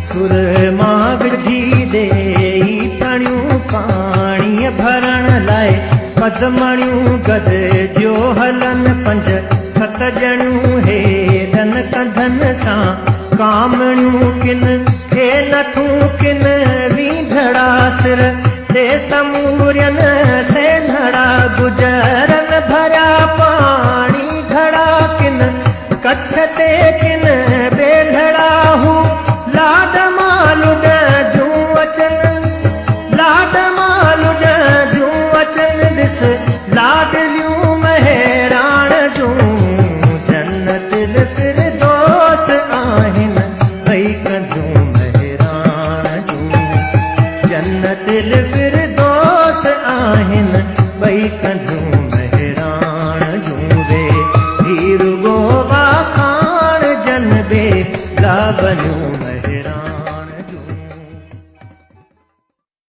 सुर माग झीले तणियूं पाणी भरण लाइ पदमणियूं गद जो हलन 5-7 ॼणियूं हेॾन कंधनि सां कामणियूं किन खे नथूं किन वींधड़ा सिर ते समूरियन सेनड़ा गुजरन भरिया पाणी घड़ा किन कच्छ ते किन बेलड़ा हूं लाड मालुड जूं अचन लाड मालुड जूं अचन ॾिस लाडलियूं महराण जूं जन्नत फिरदौस आहिनि ॿई कंधूं महराण जूं जन्नत फिरदौस आहिनि ॿई कंधूं महराण जूं वे हीर गोवा खान जन बे लाबनियूं महराण।